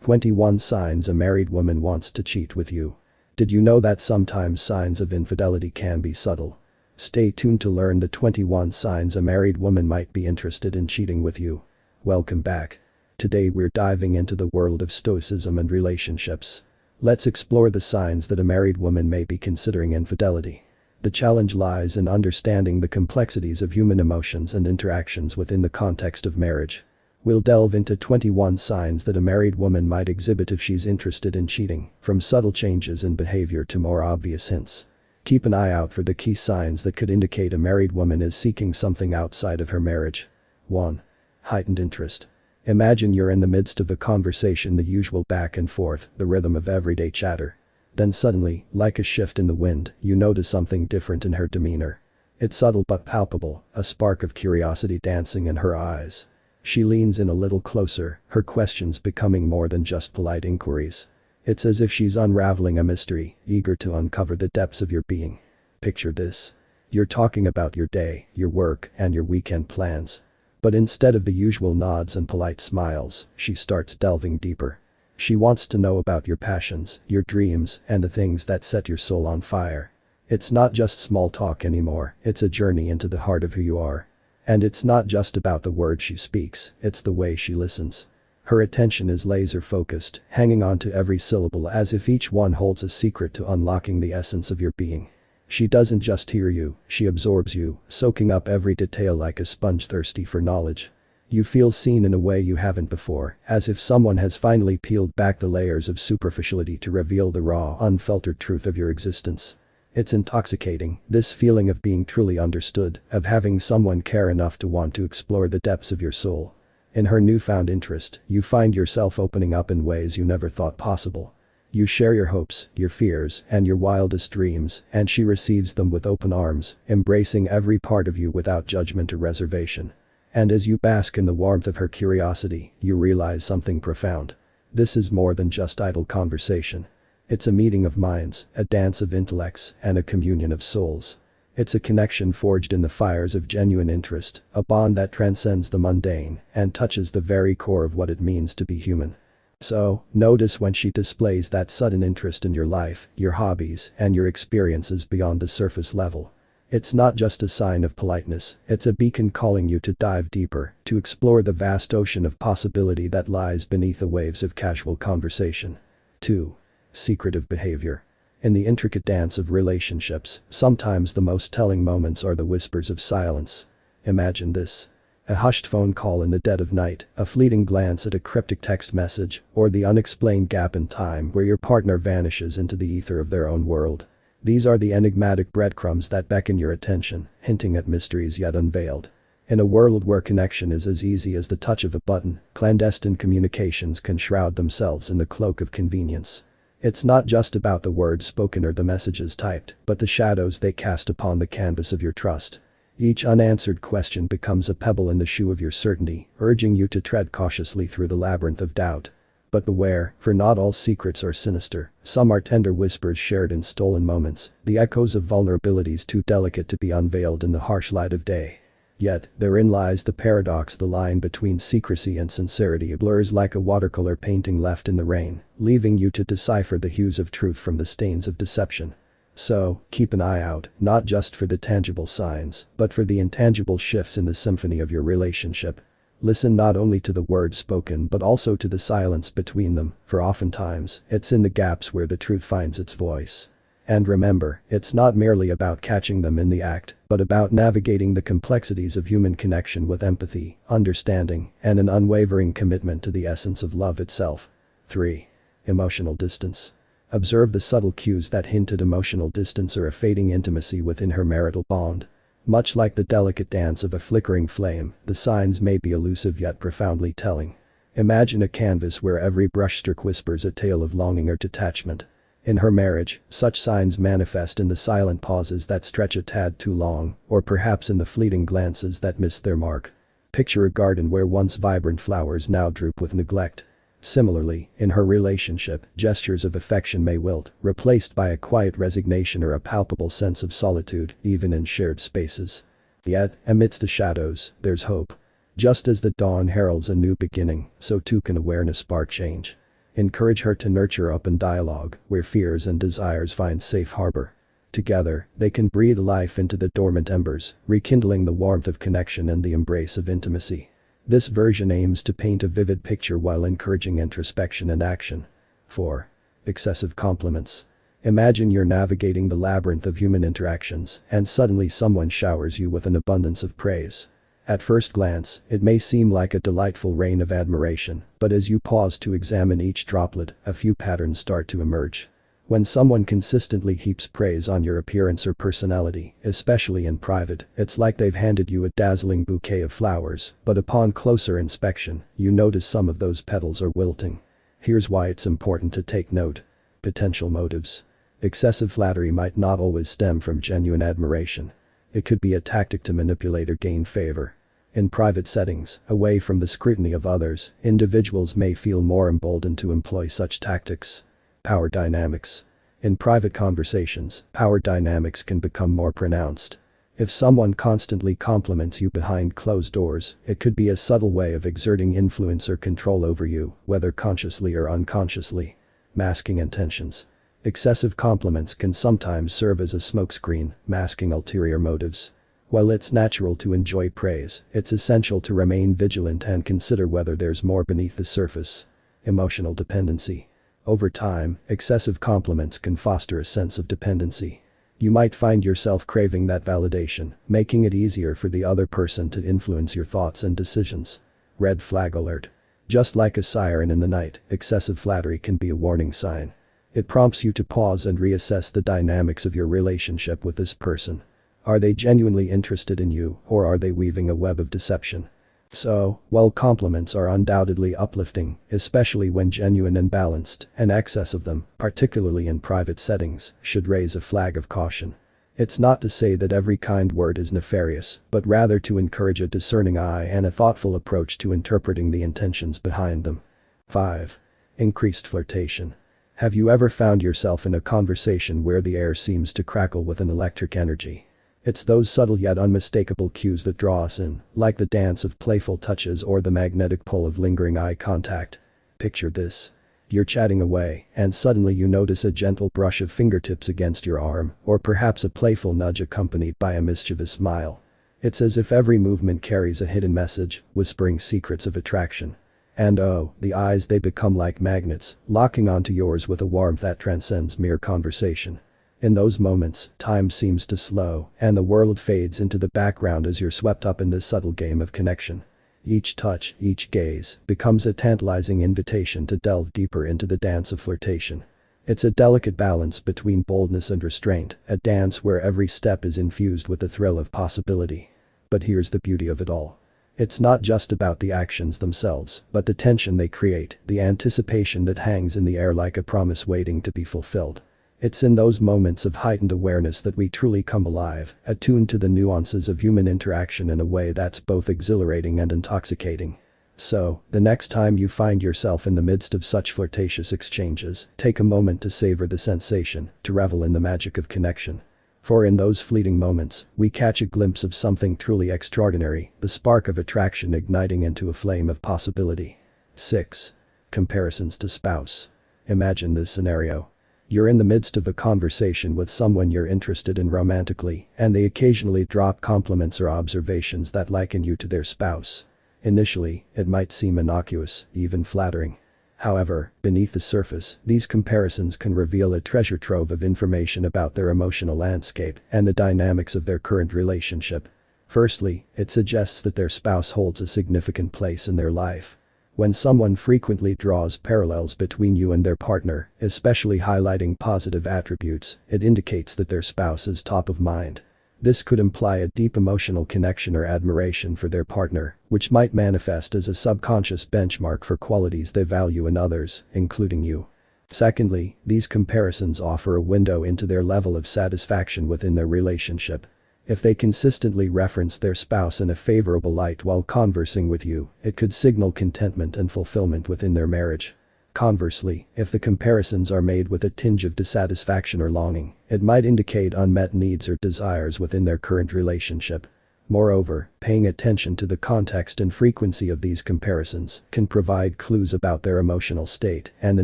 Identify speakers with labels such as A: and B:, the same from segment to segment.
A: 21 Signs a Married Woman Wants to Cheat with You. Did you know that sometimes signs of infidelity can be subtle? Stay tuned to learn the 21 signs a married woman might be interested in cheating with you. Welcome back. Today we're diving into the world of Stoicism and relationships. Let's explore the signs that a married woman may be considering infidelity. The challenge lies in understanding the complexities of human emotions and interactions within the context of marriage. We'll delve into 21 signs that a married woman might exhibit if she's interested in cheating, from subtle changes in behavior to more obvious hints. Keep an eye out for the key signs that could indicate a married woman is seeking something outside of her marriage. 1. Heightened interest. Imagine you're in the midst of a conversation, the usual back and forth, the rhythm of everyday chatter. Then suddenly, like a shift in the wind, you notice something different in her demeanor. It's subtle but palpable, a spark of curiosity dancing in her eyes. She leans in a little closer, her questions becoming more than just polite inquiries. It's as if she's unraveling a mystery, eager to uncover the depths of your being. Picture this. You're talking about your day, your work, and your weekend plans. But instead of the usual nods and polite smiles, she starts delving deeper. She wants to know about your passions, your dreams, and the things that set your soul on fire. It's not just small talk anymore, it's a journey into the heart of who you are. And it's not just about the words she speaks, it's the way she listens. Her attention is laser focused, hanging on to every syllable as if each one holds a secret to unlocking the essence of your being. She doesn't just hear you, she absorbs you, soaking up every detail like a sponge thirsty for knowledge. You feel seen in a way you haven't before, as if someone has finally peeled back the layers of superficiality to reveal the raw, unfiltered truth of your existence. It's intoxicating, this feeling of being truly understood, of having someone care enough to want to explore the depths of your soul. In her newfound interest, you find yourself opening up in ways you never thought possible. You share your hopes, your fears, and your wildest dreams, and she receives them with open arms, embracing every part of you without judgment or reservation. And as you bask in the warmth of her curiosity, you realize something profound. This is more than just idle conversation. It's a meeting of minds, a dance of intellects, and a communion of souls. It's a connection forged in the fires of genuine interest, a bond that transcends the mundane and touches the very core of what it means to be human. So, notice when she displays that sudden interest in your life, your hobbies, and your experiences beyond the surface level. It's not just a sign of politeness, it's a beacon calling you to dive deeper, to explore the vast ocean of possibility that lies beneath the waves of casual conversation. 2. Secretive behavior. In the intricate dance of relationships, sometimes the most telling moments are the whispers of silence. Imagine this. A hushed phone call in the dead of night, a fleeting glance at a cryptic text message, or the unexplained gap in time where your partner vanishes into the ether of their own world. These are the enigmatic breadcrumbs that beckon your attention, hinting at mysteries yet unveiled. In a world where connection is as easy as the touch of a button, clandestine communications can shroud themselves in the cloak of convenience. It's not just about the words spoken or the messages typed, but the shadows they cast upon the canvas of your trust. Each unanswered question becomes a pebble in the shoe of your certainty, urging you to tread cautiously through the labyrinth of doubt. But beware, for not all secrets are sinister, some are tender whispers shared in stolen moments, the echoes of vulnerabilities too delicate to be unveiled in the harsh light of day. Yet, therein lies the paradox, the line between secrecy and sincerity blurs like a watercolor painting left in the rain, leaving you to decipher the hues of truth from the stains of deception. So, keep an eye out, not just for the tangible signs, but for the intangible shifts in the symphony of your relationship. Listen not only to the words spoken but also to the silence between them, for oftentimes, it's in the gaps where the truth finds its voice. And remember, it's not merely about catching them in the act, but about navigating the complexities of human connection with empathy, understanding, and an unwavering commitment to the essence of love itself. 3. Emotional distance. Observe the subtle cues that hint at emotional distance or a fading intimacy within her marital bond. Much like the delicate dance of a flickering flame, the signs may be elusive yet profoundly telling. Imagine a canvas where every brushstroke whispers a tale of longing or detachment. In her marriage, such signs manifest in the silent pauses that stretch a tad too long, or perhaps in the fleeting glances that miss their mark. Picture a garden where once vibrant flowers now droop with neglect. Similarly, in her relationship, gestures of affection may wilt, replaced by a quiet resignation or a palpable sense of solitude, even in shared spaces. Yet, amidst the shadows, there's hope. Just as the dawn heralds a new beginning, so too can awareness spark change. Encourage her to nurture open dialogue, where fears and desires find safe harbor. Together, they can breathe life into the dormant embers, rekindling the warmth of connection and the embrace of intimacy. This version aims to paint a vivid picture while encouraging introspection and action. 4. Excessive compliments. Imagine you're navigating the labyrinth of human interactions, and suddenly someone showers you with an abundance of praise. At first glance, it may seem like a delightful rain of admiration, but as you pause to examine each droplet, a few patterns start to emerge. When someone consistently heaps praise on your appearance or personality, especially in private, it's like they've handed you a dazzling bouquet of flowers, but upon closer inspection, you notice some of those petals are wilting. Here's why it's important to take note. Potential motives. Excessive flattery might not always stem from genuine admiration. It could be a tactic to manipulate or gain favor. In private settings, away from the scrutiny of others, individuals may feel more emboldened to employ such tactics. Power dynamics. In private conversations, power dynamics can become more pronounced. If someone constantly compliments you behind closed doors, it could be a subtle way of exerting influence or control over you, whether consciously or unconsciously. Masking intentions. Excessive compliments can sometimes serve as a smokescreen, masking ulterior motives. While it's natural to enjoy praise, it's essential to remain vigilant and consider whether there's more beneath the surface. Emotional dependency. Over time, excessive compliments can foster a sense of dependency. You might find yourself craving that validation, making it easier for the other person to influence your thoughts and decisions. Red flag alert. Just like a siren in the night, excessive flattery can be a warning sign. It prompts you to pause and reassess the dynamics of your relationship with this person. Are they genuinely interested in you, or are they weaving a web of deception? So, while compliments are undoubtedly uplifting, especially when genuine and balanced, an excess of them, particularly in private settings, should raise a flag of caution. It's not to say that every kind word is nefarious, but rather to encourage a discerning eye and a thoughtful approach to interpreting the intentions behind them. 5. Increased flirtation. Have you ever found yourself in a conversation where the air seems to crackle with an electric energy? It's those subtle yet unmistakable cues that draw us in, like the dance of playful touches or the magnetic pull of lingering eye contact. Picture this. You're chatting away, and suddenly you notice a gentle brush of fingertips against your arm, or perhaps a playful nudge accompanied by a mischievous smile. It's as if every movement carries a hidden message, whispering secrets of attraction. And oh, the eyes, they become like magnets, locking onto yours with a warmth that transcends mere conversation. In those moments, time seems to slow, and the world fades into the background as you're swept up in this subtle game of connection. Each touch, each gaze, becomes a tantalizing invitation to delve deeper into the dance of flirtation. It's a delicate balance between boldness and restraint, a dance where every step is infused with the thrill of possibility. But here's the beauty of it all. It's not just about the actions themselves, but the tension they create, the anticipation that hangs in the air like a promise waiting to be fulfilled. It's in those moments of heightened awareness that we truly come alive, attuned to the nuances of human interaction in a way that's both exhilarating and intoxicating. So, the next time you find yourself in the midst of such flirtatious exchanges, take a moment to savor the sensation, to revel in the magic of connection. For in those fleeting moments, we catch a glimpse of something truly extraordinary, the spark of attraction igniting into a flame of possibility. 6. Comparisons to spouse. Imagine this scenario. You're in the midst of a conversation with someone you're interested in romantically, and they occasionally drop compliments or observations that liken you to their spouse. Initially, it might seem innocuous, even flattering. However, beneath the surface, these comparisons can reveal a treasure trove of information about their emotional landscape and the dynamics of their current relationship. Firstly, it suggests that their spouse holds a significant place in their life. When someone frequently draws parallels between you and their partner, especially highlighting positive attributes, it indicates that their spouse is top of mind. This could imply a deep emotional connection or admiration for their partner, which might manifest as a subconscious benchmark for qualities they value in others, including you. Secondly, these comparisons offer a window into their level of satisfaction within their relationship. If they consistently reference their spouse in a favorable light while conversing with you, it could signal contentment and fulfillment within their marriage. Conversely, if the comparisons are made with a tinge of dissatisfaction or longing, it might indicate unmet needs or desires within their current relationship. Moreover, paying attention to the context and frequency of these comparisons can provide clues about their emotional state and the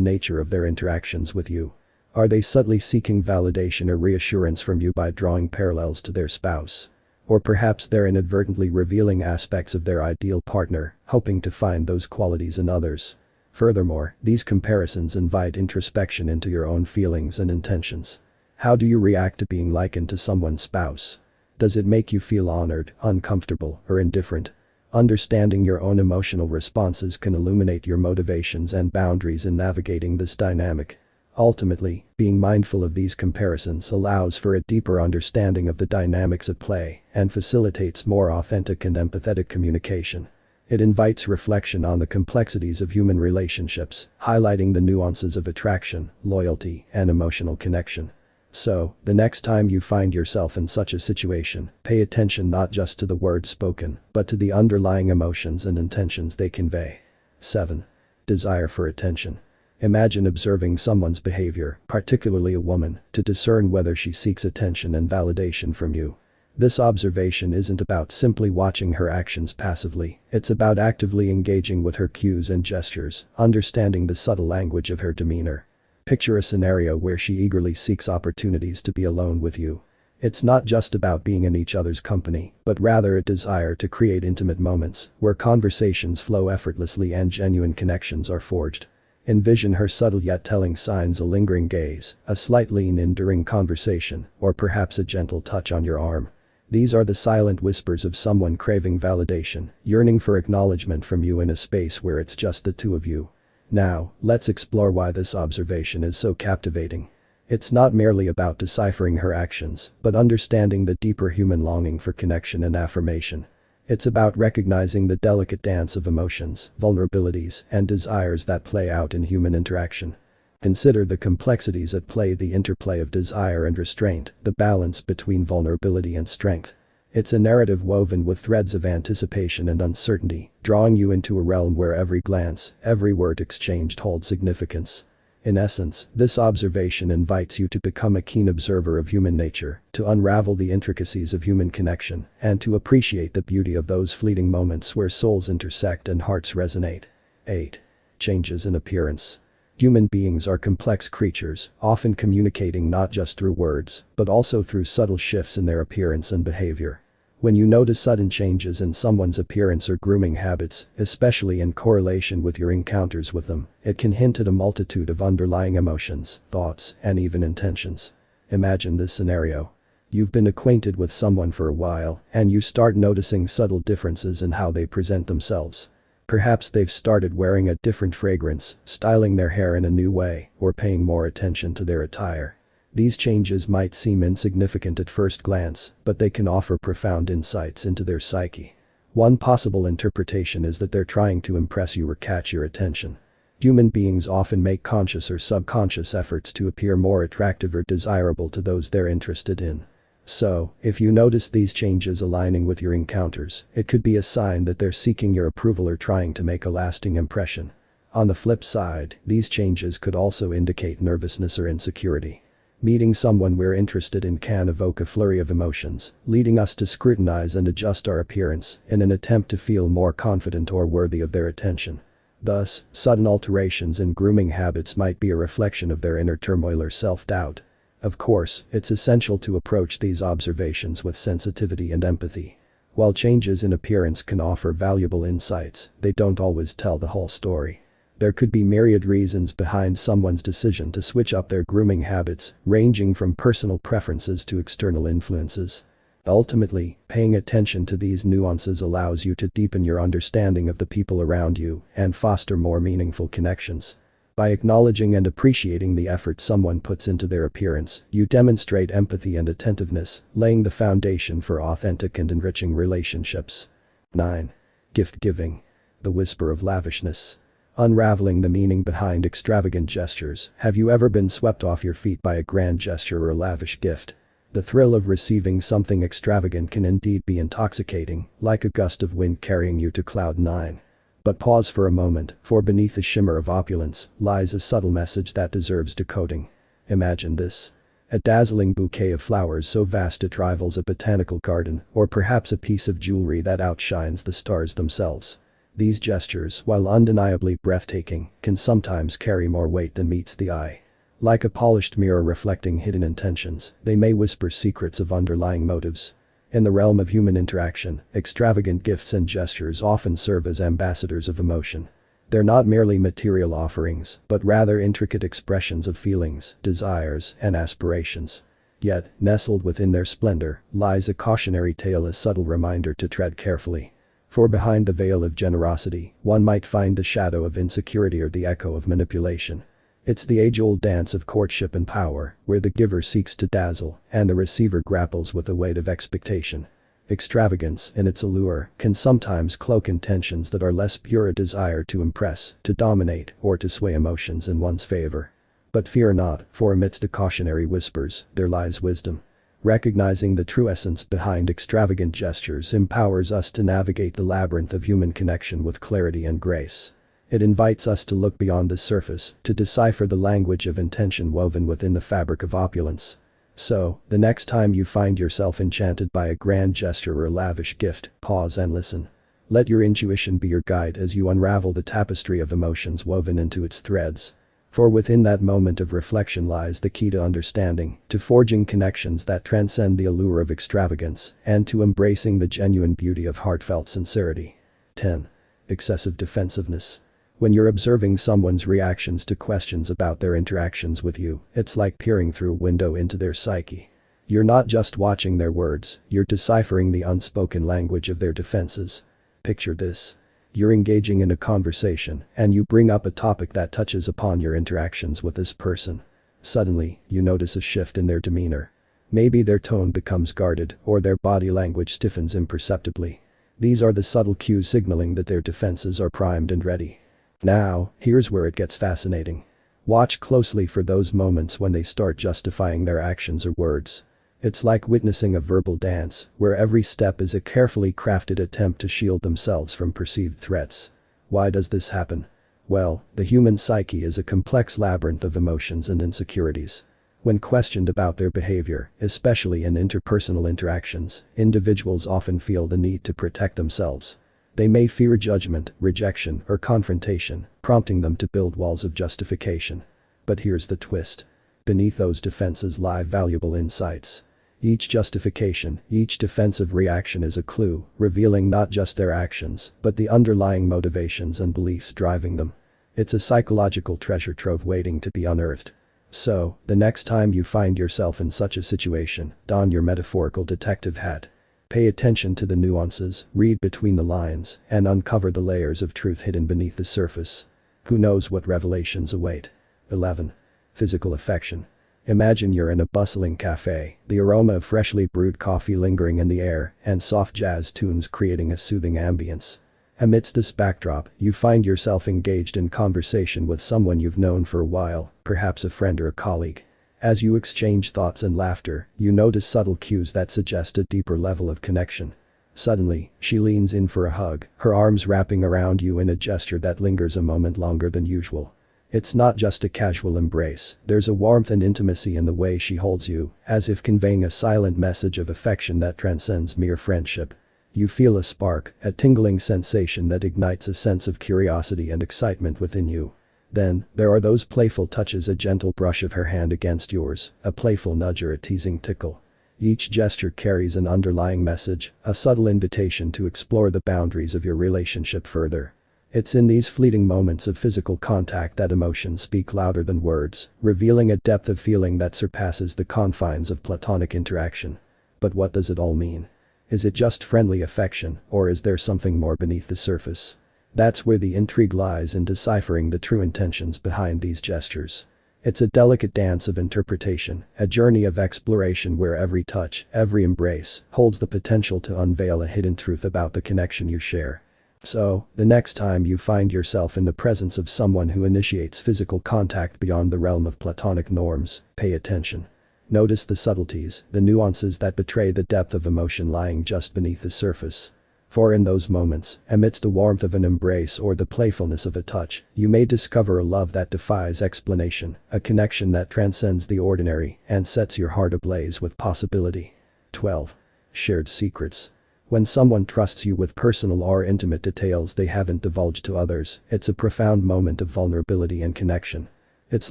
A: nature of their interactions with you. Are they subtly seeking validation or reassurance from you by drawing parallels to their spouse? Or perhaps they're inadvertently revealing aspects of their ideal partner, hoping to find those qualities in others. Furthermore, these comparisons invite introspection into your own feelings and intentions. How do you react to being likened to someone's spouse? Does it make you feel honored, uncomfortable, or indifferent? Understanding your own emotional responses can illuminate your motivations and boundaries in navigating this dynamic. Ultimately, being mindful of these comparisons allows for a deeper understanding of the dynamics at play and facilitates more authentic and empathetic communication. It invites reflection on the complexities of human relationships, highlighting the nuances of attraction, loyalty, and emotional connection. So, the next time you find yourself in such a situation, pay attention not just to the words spoken, but to the underlying emotions and intentions they convey. 7. Desire for attention. Imagine observing someone's behavior, particularly a woman, to discern whether she seeks attention and validation from you. This observation isn't about simply watching her actions passively, it's about actively engaging with her cues and gestures, understanding the subtle language of her demeanor. Picture a scenario where she eagerly seeks opportunities to be alone with you. It's not just about being in each other's company, but rather a desire to create intimate moments where conversations flow effortlessly and genuine connections are forged. Envision her subtle yet telling signs: a lingering gaze, a slight lean in during conversation, or perhaps a gentle touch on your arm. These are the silent whispers of someone craving validation, yearning for acknowledgement from you in a space where it's just the two of you. Now, let's explore why this observation is so captivating. It's not merely about deciphering her actions, but understanding the deeper human longing for connection and affirmation. It's about recognizing the delicate dance of emotions, vulnerabilities, and desires that play out in human interaction. Consider the complexities at play: the interplay of desire and restraint, the balance between vulnerability and strength. It's a narrative woven with threads of anticipation and uncertainty, drawing you into a realm where every glance, every word exchanged holds significance. In essence, this observation invites you to become a keen observer of human nature, to unravel the intricacies of human connection, and to appreciate the beauty of those fleeting moments where souls intersect and hearts resonate. 8. Changes in appearance. Human beings are complex creatures, often communicating not just through words, but also through subtle shifts in their appearance and behavior. When you notice sudden changes in someone's appearance or grooming habits, especially in correlation with your encounters with them, it can hint at a multitude of underlying emotions, thoughts, and even intentions. Imagine this scenario. You've been acquainted with someone for a while, and you start noticing subtle differences in how they present themselves. Perhaps they've started wearing a different fragrance, styling their hair in a new way, or paying more attention to their attire. These changes might seem insignificant at first glance, but they can offer profound insights into their psyche. One possible interpretation is that they're trying to impress you or catch your attention. Human beings often make conscious or subconscious efforts to appear more attractive or desirable to those they're interested in. So, if you notice these changes aligning with your encounters, it could be a sign that they're seeking your approval or trying to make a lasting impression. On the flip side, these changes could also indicate nervousness or insecurity. Meeting someone we're interested in can evoke a flurry of emotions, leading us to scrutinize and adjust our appearance in an attempt to feel more confident or worthy of their attention. Thus, sudden alterations in grooming habits might be a reflection of their inner turmoil or self-doubt. Of course, it's essential to approach these observations with sensitivity and empathy. While changes in appearance can offer valuable insights, they don't always tell the whole story. There could be myriad reasons behind someone's decision to switch up their grooming habits, ranging from personal preferences to external influences. Ultimately, paying attention to these nuances allows you to deepen your understanding of the people around you and foster more meaningful connections. By acknowledging and appreciating the effort someone puts into their appearance, you demonstrate empathy and attentiveness, laying the foundation for authentic and enriching relationships. 9. Gift giving. The Whisper of Lavishness. Unraveling the meaning behind extravagant gestures. Have you ever been swept off your feet by a grand gesture or a lavish gift? The thrill of receiving something extravagant can indeed be intoxicating, like a gust of wind carrying you to cloud 9. But pause for a moment, for beneath the shimmer of opulence lies a subtle message that deserves decoding. Imagine this. A dazzling bouquet of flowers so vast it rivals a botanical garden, or perhaps a piece of jewelry that outshines the stars themselves. These gestures, while undeniably breathtaking, can sometimes carry more weight than meets the eye. Like a polished mirror reflecting hidden intentions, they may whisper secrets of underlying motives. In the realm of human interaction, extravagant gifts and gestures often serve as ambassadors of emotion. They're not merely material offerings, but rather intricate expressions of feelings, desires, and aspirations. Yet, nestled within their splendor, lies a cautionary tale, a subtle reminder to tread carefully. For behind the veil of generosity, one might find the shadow of insecurity or the echo of manipulation. It's the age-old dance of courtship and power, where the giver seeks to dazzle, and the receiver grapples with the weight of expectation. Extravagance, in its allure, can sometimes cloak intentions that are less pure, a desire to impress, to dominate, or to sway emotions in one's favor. But fear not, for amidst the cautionary whispers, there lies wisdom. Recognizing the true essence behind extravagant gestures empowers us to navigate the labyrinth of human connection with clarity and grace. It invites us to look beyond the surface, to decipher the language of intention woven within the fabric of opulence. So, the next time you find yourself enchanted by a grand gesture or a lavish gift, pause and listen. Let your intuition be your guide as you unravel the tapestry of emotions woven into its threads. For within that moment of reflection lies the key to understanding, to forging connections that transcend the allure of extravagance, and to embracing the genuine beauty of heartfelt sincerity. 10. Excessive defensiveness. When you're observing someone's reactions to questions about their interactions with you, it's like peering through a window into their psyche. You're not just watching their words, you're deciphering the unspoken language of their defenses. Picture this. You're engaging in a conversation, and you bring up a topic that touches upon your interactions with this person. Suddenly, you notice a shift in their demeanor. Maybe their tone becomes guarded, or their body language stiffens imperceptibly. These are the subtle cues signaling that their defenses are primed and ready. Now, here's where it gets fascinating. Watch closely for those moments when they start justifying their actions or words. It's like witnessing a verbal dance, where every step is a carefully crafted attempt to shield themselves from perceived threats. Why does this happen? Well, the human psyche is a complex labyrinth of emotions and insecurities. When questioned about their behavior, especially in interpersonal interactions, individuals often feel the need to protect themselves. They may fear judgment, rejection, or confrontation, prompting them to build walls of justification. But here's the twist. Beneath those defenses lie valuable insights. Each justification, each defensive reaction is a clue, revealing not just their actions, but the underlying motivations and beliefs driving them. It's a psychological treasure trove waiting to be unearthed. So, the next time you find yourself in such a situation, don your metaphorical detective hat. Pay attention to the nuances, read between the lines, and uncover the layers of truth hidden beneath the surface. Who knows what revelations await? 11. Physical affection. Imagine you're in a bustling cafe, the aroma of freshly brewed coffee lingering in the air, and soft jazz tunes creating a soothing ambience. Amidst this backdrop, you find yourself engaged in conversation with someone you've known for a while, perhaps a friend or a colleague. As you exchange thoughts and laughter, you notice subtle cues that suggest a deeper level of connection. Suddenly, she leans in for a hug, her arms wrapping around you in a gesture that lingers a moment longer than usual. It's not just a casual embrace, there's a warmth and intimacy in the way she holds you, as if conveying a silent message of affection that transcends mere friendship. You feel a spark, a tingling sensation that ignites a sense of curiosity and excitement within you. Then, there are those playful touches, a gentle brush of her hand against yours, a playful nudge or a teasing tickle. Each gesture carries an underlying message, a subtle invitation to explore the boundaries of your relationship further. It's in these fleeting moments of physical contact that emotions speak louder than words, revealing a depth of feeling that surpasses the confines of platonic interaction. But what does it all mean? Is it just friendly affection, or is there something more beneath the surface? That's where the intrigue lies, in deciphering the true intentions behind these gestures. It's a delicate dance of interpretation, a journey of exploration where every touch, every embrace, holds the potential to unveil a hidden truth about the connection you share. So, the next time you find yourself in the presence of someone who initiates physical contact beyond the realm of platonic norms, pay attention. Notice the subtleties, the nuances that betray the depth of emotion lying just beneath the surface. For in those moments, amidst the warmth of an embrace or the playfulness of a touch, you may discover a love that defies explanation, a connection that transcends the ordinary and sets your heart ablaze with possibility. 12. Shared secrets. When someone trusts you with personal or intimate details they haven't divulged to others, it's a profound moment of vulnerability and connection. It's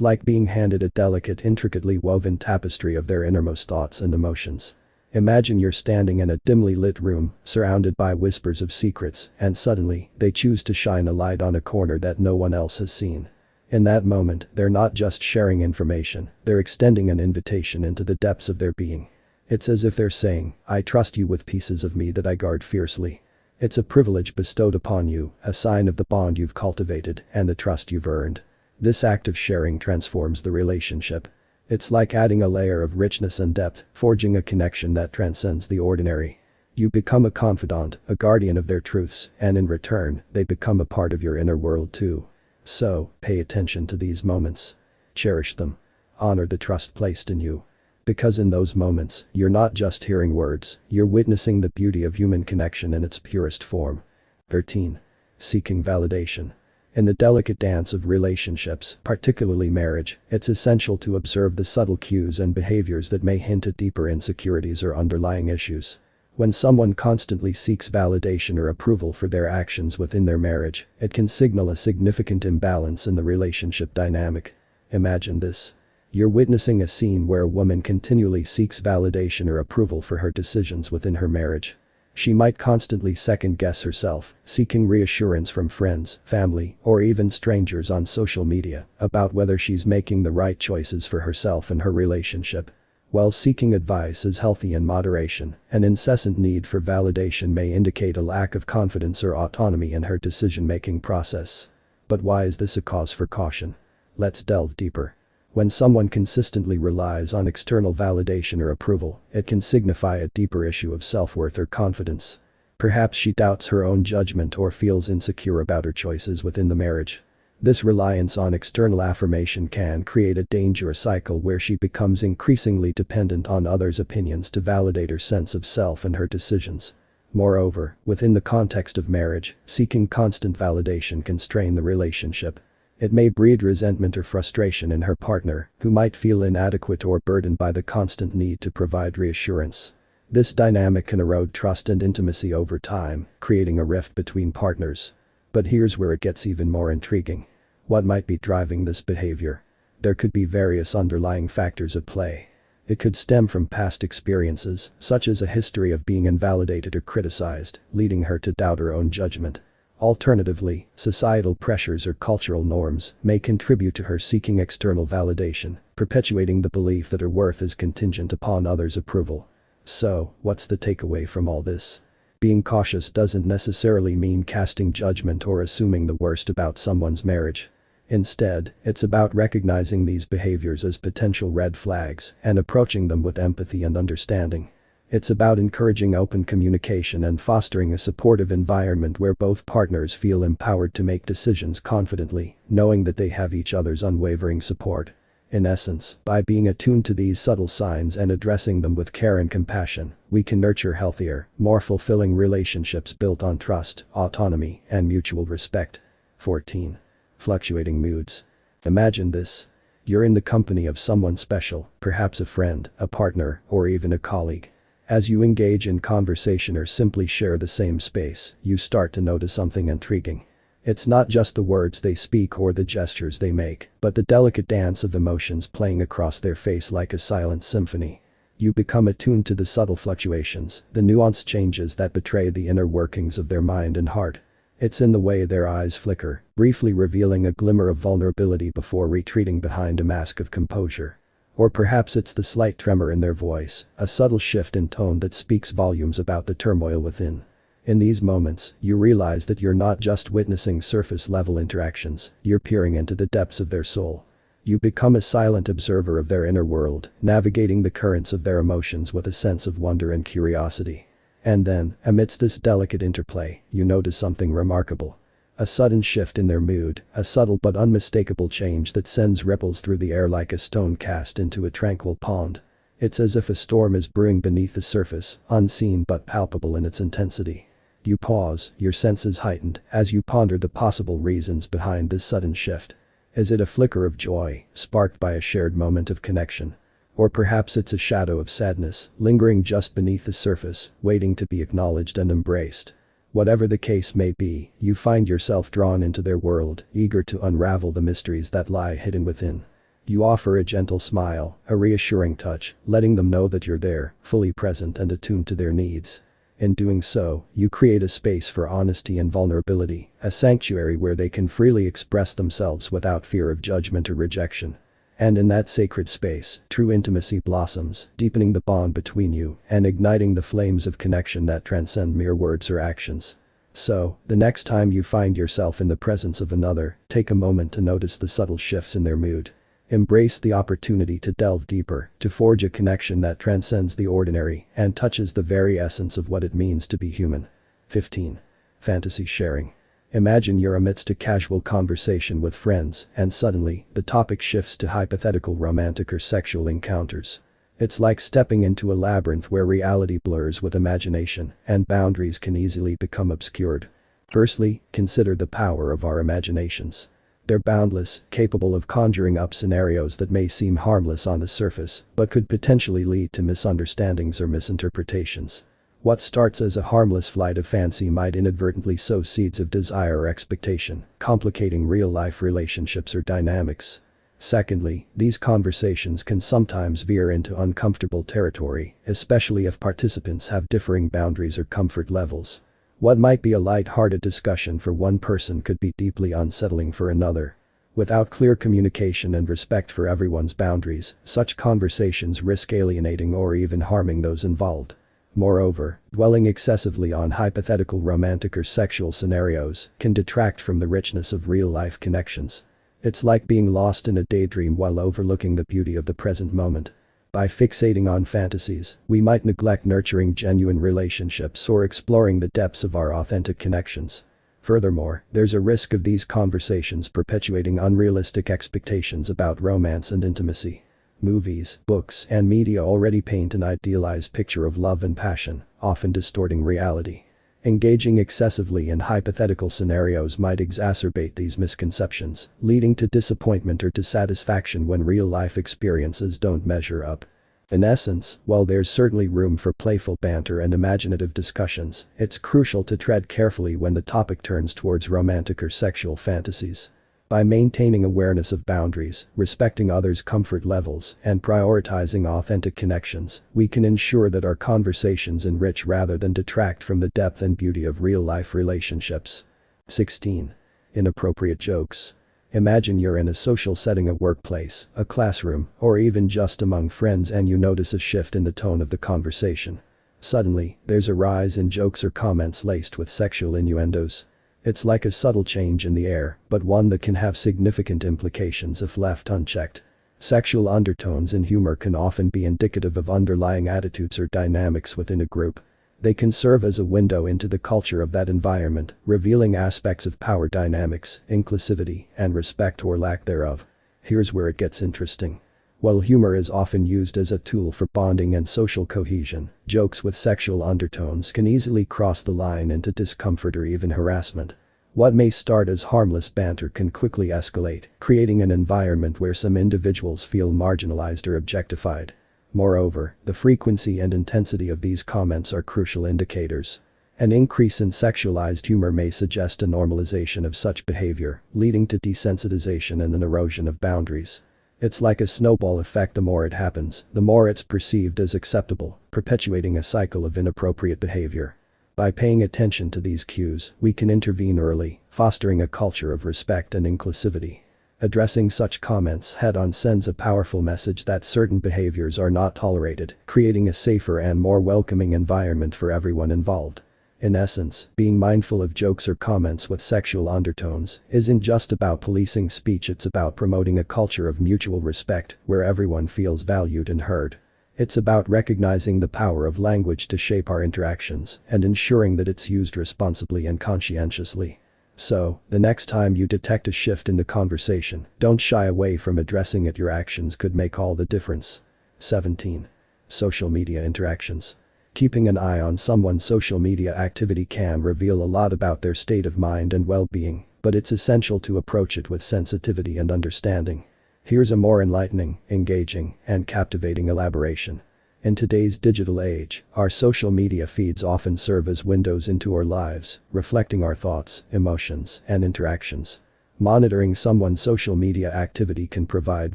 A: like being handed a delicate, intricately woven tapestry of their innermost thoughts and emotions. Imagine you're standing in a dimly lit room, surrounded by whispers of secrets, and suddenly, they choose to shine a light on a corner that no one else has seen. In that moment, they're not just sharing information, they're extending an invitation into the depths of their being. It's as if they're saying, I trust you with pieces of me that I guard fiercely. It's a privilege bestowed upon you, a sign of the bond you've cultivated and the trust you've earned. This act of sharing transforms the relationship. It's like adding a layer of richness and depth, forging a connection that transcends the ordinary. You become a confidant, a guardian of their truths, and in return, they become a part of your inner world too. So, pay attention to these moments. Cherish them. Honor the trust placed in you. Because in those moments, you're not just hearing words, you're witnessing the beauty of human connection in its purest form. 13. Seeking validation. In the delicate dance of relationships, particularly marriage, it's essential to observe the subtle cues and behaviors that may hint at deeper insecurities or underlying issues. When someone constantly seeks validation or approval for their actions within their marriage, it can signal a significant imbalance in the relationship dynamic. Imagine this. You're witnessing a scene where a woman continually seeks validation or approval for her decisions within her marriage. She might constantly second-guess herself, seeking reassurance from friends, family, or even strangers on social media about whether she's making the right choices for herself and her relationship. While seeking advice is healthy in moderation, an incessant need for validation may indicate a lack of confidence or autonomy in her decision-making process. But why is this a cause for caution? Let's delve deeper. When someone consistently relies on external validation or approval, it can signify a deeper issue of self-worth or confidence. Perhaps she doubts her own judgment or feels insecure about her choices within the marriage. This reliance on external affirmation can create a dangerous cycle where she becomes increasingly dependent on others' opinions to validate her sense of self and her decisions. Moreover, within the context of marriage, seeking constant validation can strain the relationship. It may breed resentment or frustration in her partner, who might feel inadequate or burdened by the constant need to provide reassurance. This dynamic can erode trust and intimacy over time, creating a rift between partners. But here's where it gets even more intriguing. What might be driving this behavior? There could be various underlying factors at play. It could stem from past experiences, such as a history of being invalidated or criticized, leading her to doubt her own judgment. Alternatively, societal pressures or cultural norms may contribute to her seeking external validation, perpetuating the belief that her worth is contingent upon others' approval. So, what's the takeaway from all this? Being cautious doesn't necessarily mean casting judgment or assuming the worst about someone's marriage. Instead, it's about recognizing these behaviors as potential red flags and approaching them with empathy and understanding. It's about encouraging open communication and fostering a supportive environment where both partners feel empowered to make decisions confidently, knowing that they have each other's unwavering support. In essence, by being attuned to these subtle signs and addressing them with care and compassion, we can nurture healthier, more fulfilling relationships built on trust, autonomy, and mutual respect. 14. Fluctuating moods. Imagine this. You're in the company of someone special, perhaps a friend, a partner, or even a colleague. As you engage in conversation or simply share the same space, you start to notice something intriguing. It's not just the words they speak or the gestures they make, but the delicate dance of emotions playing across their face like a silent symphony. You become attuned to the subtle fluctuations, the nuanced changes that betray the inner workings of their mind and heart. It's in the way their eyes flicker, briefly revealing a glimmer of vulnerability before retreating behind a mask of composure. Or perhaps it's the slight tremor in their voice, a subtle shift in tone that speaks volumes about the turmoil within. In these moments, you realize that you're not just witnessing surface-level interactions, you're peering into the depths of their soul. You become a silent observer of their inner world, navigating the currents of their emotions with a sense of wonder and curiosity. And then, amidst this delicate interplay, you notice something remarkable. A sudden shift in their mood, a subtle but unmistakable change that sends ripples through the air like a stone cast into a tranquil pond. It's as if a storm is brewing beneath the surface, unseen but palpable in its intensity. You pause, your senses heightened, as you ponder the possible reasons behind this sudden shift. Is it a flicker of joy, sparked by a shared moment of connection? Or perhaps it's a shadow of sadness, lingering just beneath the surface, waiting to be acknowledged and embraced. Whatever the case may be, you find yourself drawn into their world, eager to unravel the mysteries that lie hidden within. You offer a gentle smile, a reassuring touch, letting them know that you're there, fully present and attuned to their needs. In doing so, you create a space for honesty and vulnerability, a sanctuary where they can freely express themselves without fear of judgment or rejection. And in that sacred space, true intimacy blossoms, deepening the bond between you and igniting the flames of connection that transcend mere words or actions. So, the next time you find yourself in the presence of another, take a moment to notice the subtle shifts in their mood. Embrace the opportunity to delve deeper, to forge a connection that transcends the ordinary and touches the very essence of what it means to be human. 15. Fantasy sharing. Imagine you're amidst a casual conversation with friends, and suddenly, the topic shifts to hypothetical romantic or sexual encounters. It's like stepping into a labyrinth where reality blurs with imagination, and boundaries can easily become obscured. Firstly, consider the power of our imaginations. They're boundless, capable of conjuring up scenarios that may seem harmless on the surface, but could potentially lead to misunderstandings or misinterpretations. What starts as a harmless flight of fancy might inadvertently sow seeds of desire or expectation, complicating real-life relationships or dynamics. Secondly, these conversations can sometimes veer into uncomfortable territory, especially if participants have differing boundaries or comfort levels. What might be a light-hearted discussion for one person could be deeply unsettling for another. Without clear communication and respect for everyone's boundaries, such conversations risk alienating or even harming those involved. Moreover, dwelling excessively on hypothetical romantic or sexual scenarios can detract from the richness of real-life connections. It's like being lost in a daydream while overlooking the beauty of the present moment. By fixating on fantasies, we might neglect nurturing genuine relationships or exploring the depths of our authentic connections. Furthermore, there's a risk of these conversations perpetuating unrealistic expectations about romance and intimacy. Movies, books, and media already paint an idealized picture of love and passion, often distorting reality. Engaging excessively in hypothetical scenarios might exacerbate these misconceptions, leading to disappointment or dissatisfaction when real-life experiences don't measure up. In essence, while there's certainly room for playful banter and imaginative discussions, it's crucial to tread carefully when the topic turns towards romantic or sexual fantasies. By maintaining awareness of boundaries, respecting others' comfort levels, and prioritizing authentic connections, we can ensure that our conversations enrich rather than detract from the depth and beauty of real-life relationships. 16. Inappropriate jokes. Imagine you're in a social setting, a workplace, a classroom, or even just among friends, and you notice a shift in the tone of the conversation. Suddenly, there's a rise in jokes or comments laced with sexual innuendos. It's like a subtle change in the air, but one that can have significant implications if left unchecked. Sexual undertones in humor can often be indicative of underlying attitudes or dynamics within a group. They can serve as a window into the culture of that environment, revealing aspects of power dynamics, inclusivity, and respect or lack thereof. Here's where it gets interesting. While humor is often used as a tool for bonding and social cohesion, jokes with sexual undertones can easily cross the line into discomfort or even harassment. What may start as harmless banter can quickly escalate, creating an environment where some individuals feel marginalized or objectified. Moreover, the frequency and intensity of these comments are crucial indicators. An increase in sexualized humor may suggest a normalization of such behavior, leading to desensitization and an erosion of boundaries. It's like a snowball effect. The more it happens, the more it's perceived as acceptable, perpetuating a cycle of inappropriate behavior. By paying attention to these cues, we can intervene early, fostering a culture of respect and inclusivity. Addressing such comments head-on sends a powerful message that certain behaviors are not tolerated, creating a safer and more welcoming environment for everyone involved. In essence, being mindful of jokes or comments with sexual undertones isn't just about policing speech, it's about promoting a culture of mutual respect where everyone feels valued and heard. It's about recognizing the power of language to shape our interactions and ensuring that it's used responsibly and conscientiously. So, the next time you detect a shift in the conversation, don't shy away from addressing it. Your actions could make all the difference. 17. Social media interactions. Keeping an eye on someone's social media activity can reveal a lot about their state of mind and well-being, but it's essential to approach it with sensitivity and understanding. Here's a more enlightening, engaging, and captivating elaboration. In today's digital age, our social media feeds often serve as windows into our lives, reflecting our thoughts, emotions, and interactions. Monitoring someone's social media activity can provide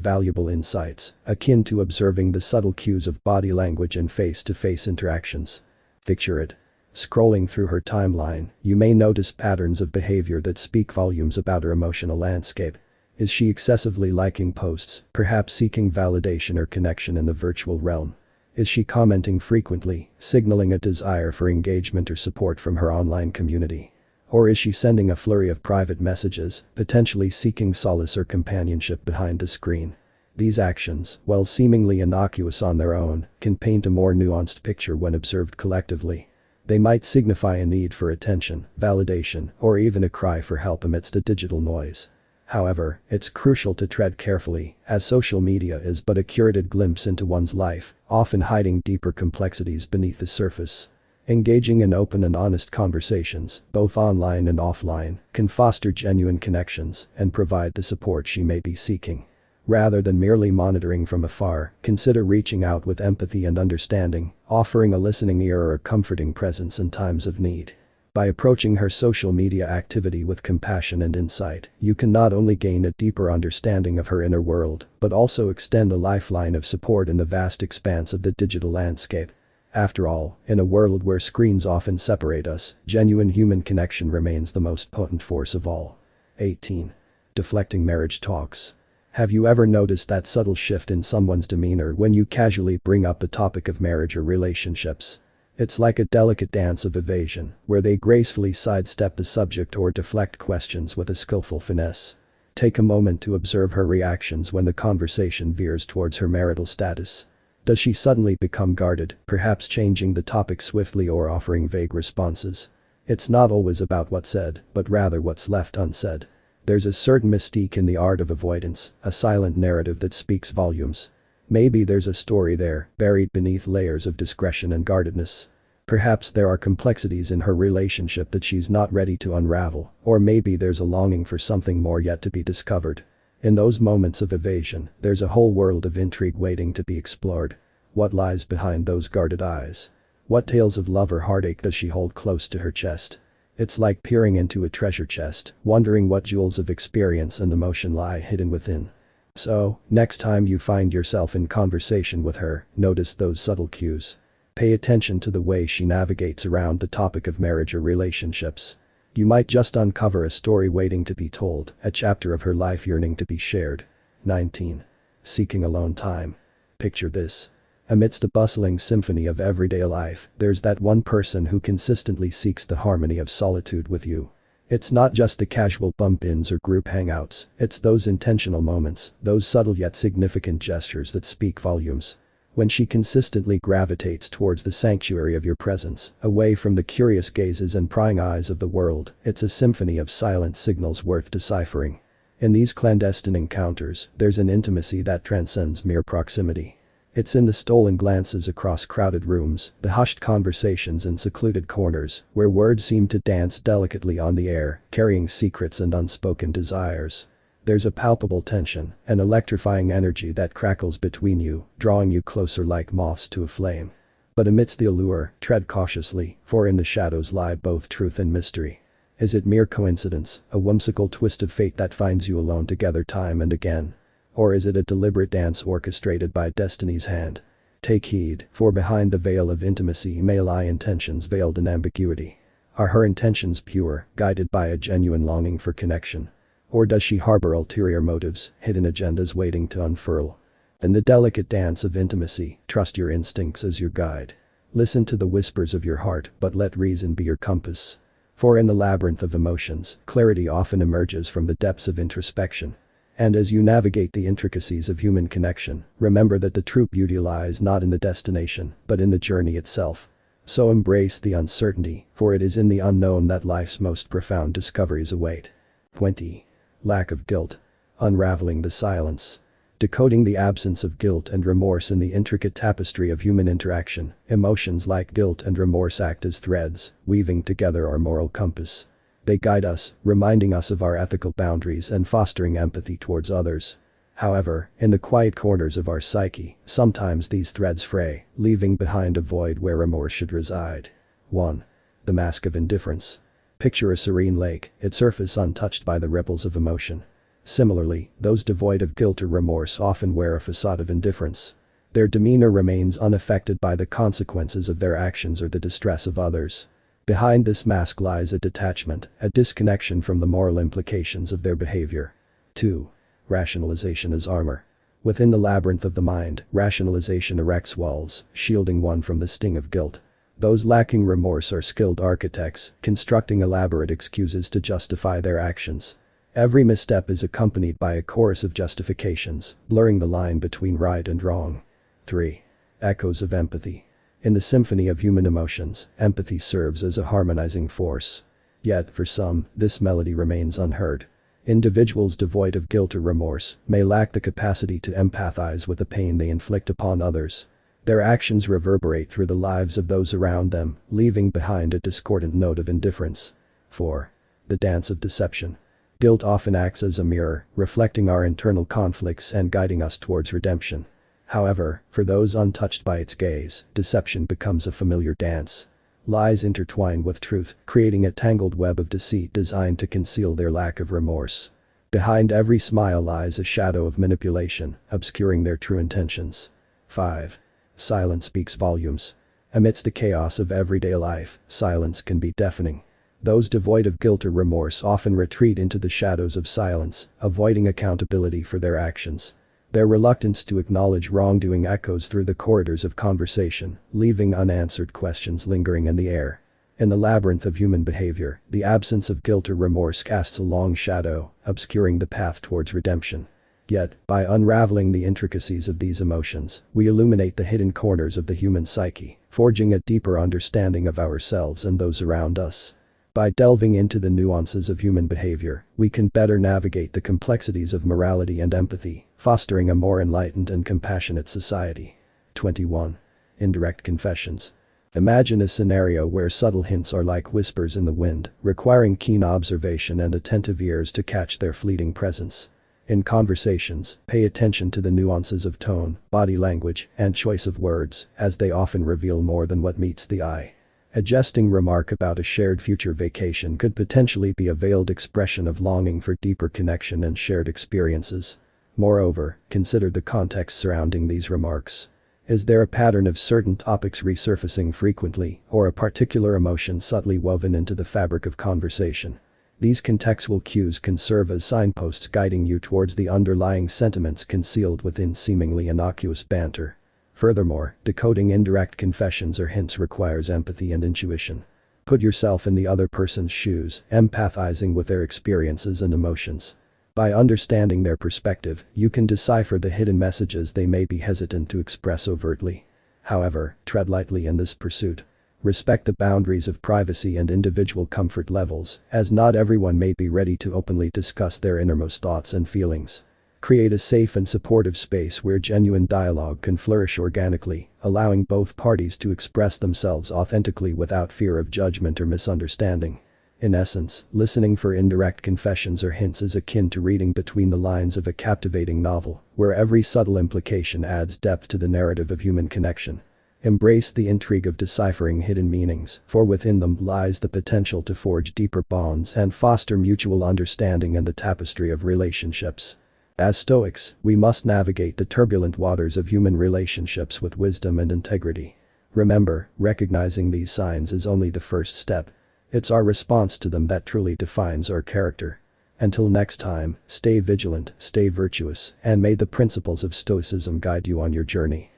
A: valuable insights, akin to observing the subtle cues of body language and face-to-face interactions. Picture it. Scrolling through her timeline, you may notice patterns of behavior that speak volumes about her emotional landscape. Is she excessively liking posts, perhaps seeking validation or connection in the virtual realm? Is she commenting frequently, signaling a desire for engagement or support from her online community? Or is she sending a flurry of private messages, potentially seeking solace or companionship behind the screen? These actions, while seemingly innocuous on their own, can paint a more nuanced picture when observed collectively. They might signify a need for attention, validation, or even a cry for help amidst the digital noise. However, it's crucial to tread carefully, as social media is but a curated glimpse into one's life, often hiding deeper complexities beneath the surface. Engaging in open and honest conversations, both online and offline, can foster genuine connections and provide the support she may be seeking. Rather than merely monitoring from afar, consider reaching out with empathy and understanding, offering a listening ear or a comforting presence in times of need. By approaching her social media activity with compassion and insight, you can not only gain a deeper understanding of her inner world, but also extend a lifeline of support in the vast expanse of the digital landscape. After all, in a world where screens often separate us, genuine human connection remains the most potent force of all. 18. Deflecting marriage talks. Have you ever noticed that subtle shift in someone's demeanor when you casually bring up the topic of marriage or relationships? It's like a delicate dance of evasion, where they gracefully sidestep the subject or deflect questions with a skillful finesse. Take a moment to observe her reactions when the conversation veers towards her marital status. Does she suddenly become guarded, perhaps changing the topic swiftly or offering vague responses? It's not always about what's said, but rather what's left unsaid. There's a certain mystique in the art of avoidance, a silent narrative that speaks volumes. Maybe there's a story there, buried beneath layers of discretion and guardedness. Perhaps there are complexities in her relationship that she's not ready to unravel, or maybe there's a longing for something more yet to be discovered. In those moments of evasion, there's a whole world of intrigue waiting to be explored. What lies behind those guarded eyes? What tales of love or heartache does she hold close to her chest? It's like peering into a treasure chest, wondering what jewels of experience and emotion lie hidden within. So, next time you find yourself in conversation with her, notice those subtle cues. Pay attention to the way she navigates around the topic of marriage or relationships. You might just uncover a story waiting to be told, a chapter of her life yearning to be shared. 19. Seeking alone time. Picture this. Amidst a bustling symphony of everyday life, there's that one person who consistently seeks the harmony of solitude with you. It's not just the casual bump-ins or group hangouts, it's those intentional moments, those subtle yet significant gestures that speak volumes. When she consistently gravitates towards the sanctuary of your presence, away from the curious gazes and prying eyes of the world, it's a symphony of silent signals worth deciphering. In these clandestine encounters, there's an intimacy that transcends mere proximity. It's in the stolen glances across crowded rooms, the hushed conversations in secluded corners, where words seem to dance delicately on the air, carrying secrets and unspoken desires. There's a palpable tension, an electrifying energy that crackles between you, drawing you closer like moths to a flame. But amidst the allure, tread cautiously, for in the shadows lie both truth and mystery. Is it mere coincidence, a whimsical twist of fate that finds you alone together time and again? Or is it a deliberate dance orchestrated by destiny's hand? Take heed, for behind the veil of intimacy may lie intentions veiled in ambiguity. Are her intentions pure, guided by a genuine longing for connection? Or does she harbor ulterior motives, hidden agendas waiting to unfurl? In the delicate dance of intimacy, trust your instincts as your guide. Listen to the whispers of your heart, but let reason be your compass. For in the labyrinth of emotions, clarity often emerges from the depths of introspection. And as you navigate the intricacies of human connection, remember that the true beauty lies not in the destination, but in the journey itself. So embrace the uncertainty, for it is in the unknown that life's most profound discoveries await. 20. Lack of guilt. Unraveling the silence. Decoding the absence of guilt and remorse in the intricate tapestry of human interaction, emotions like guilt and remorse act as threads, weaving together our moral compass. They guide us, reminding us of our ethical boundaries and fostering empathy towards others. However, in the quiet corners of our psyche, sometimes these threads fray, leaving behind a void where remorse should reside. 1. The mask of indifference. Picture a serene lake, its surface untouched by the ripples of emotion. Similarly, those devoid of guilt or remorse often wear a facade of indifference. Their demeanor remains unaffected by the consequences of their actions or the distress of others. Behind this mask lies a detachment, a disconnection from the moral implications of their behavior. 2. Rationalization as armor. Within the labyrinth of the mind, rationalization erects walls, shielding one from the sting of guilt. Those lacking remorse are skilled architects, constructing elaborate excuses to justify their actions. Every misstep is accompanied by a chorus of justifications, blurring the line between right and wrong. 3. Echoes of empathy. In the symphony of human emotions, empathy serves as a harmonizing force. Yet, for some, this melody remains unheard. Individuals devoid of guilt or remorse may lack the capacity to empathize with the pain they inflict upon others. Their actions reverberate through the lives of those around them, leaving behind a discordant note of indifference. 4. The dance of deception. Guilt often acts as a mirror, reflecting our internal conflicts and guiding us towards redemption. However, for those untouched by its gaze, deception becomes a familiar dance. Lies intertwine with truth, creating a tangled web of deceit designed to conceal their lack of remorse. Behind every smile lies a shadow of manipulation, obscuring their true intentions. 5. Silence speaks volumes. Amidst the chaos of everyday life, silence can be deafening. Those devoid of guilt or remorse often retreat into the shadows of silence, avoiding accountability for their actions. Their reluctance to acknowledge wrongdoing echoes through the corridors of conversation, leaving unanswered questions lingering in the air. In the labyrinth of human behavior, the absence of guilt or remorse casts a long shadow, obscuring the path towards redemption. Yet, by unraveling the intricacies of these emotions, we illuminate the hidden corners of the human psyche, forging a deeper understanding of ourselves and those around us. By delving into the nuances of human behavior, we can better navigate the complexities of morality and empathy, fostering a more enlightened and compassionate society. 21. Indirect confessions. Imagine a scenario where subtle hints are like whispers in the wind, requiring keen observation and attentive ears to catch their fleeting presence. In conversations, pay attention to the nuances of tone, body language, and choice of words, as they often reveal more than what meets the eye. A jesting remark about a shared future vacation could potentially be a veiled expression of longing for deeper connection and shared experiences. Moreover, consider the context surrounding these remarks. Is there a pattern of certain topics resurfacing frequently, or a particular emotion subtly woven into the fabric of conversation? These contextual cues can serve as signposts guiding you towards the underlying sentiments concealed within seemingly innocuous banter. Furthermore, decoding indirect confessions or hints requires empathy and intuition. Put yourself in the other person's shoes, empathizing with their experiences and emotions. By understanding their perspective, you can decipher the hidden messages they may be hesitant to express overtly. However, tread lightly in this pursuit. Respect the boundaries of privacy and individual comfort levels, as not everyone may be ready to openly discuss their innermost thoughts and feelings. Create a safe and supportive space where genuine dialogue can flourish organically, allowing both parties to express themselves authentically without fear of judgment or misunderstanding. In essence, listening for indirect confessions or hints is akin to reading between the lines of a captivating novel, where every subtle implication adds depth to the narrative of human connection. Embrace the intrigue of deciphering hidden meanings, for within them lies the potential to forge deeper bonds and foster mutual understanding in the tapestry of relationships. As Stoics, we must navigate the turbulent waters of human relationships with wisdom and integrity. Remember, recognizing these signs is only the first step. It's our response to them that truly defines our character. Until next time, stay vigilant, stay virtuous, and may the principles of Stoicism guide you on your journey.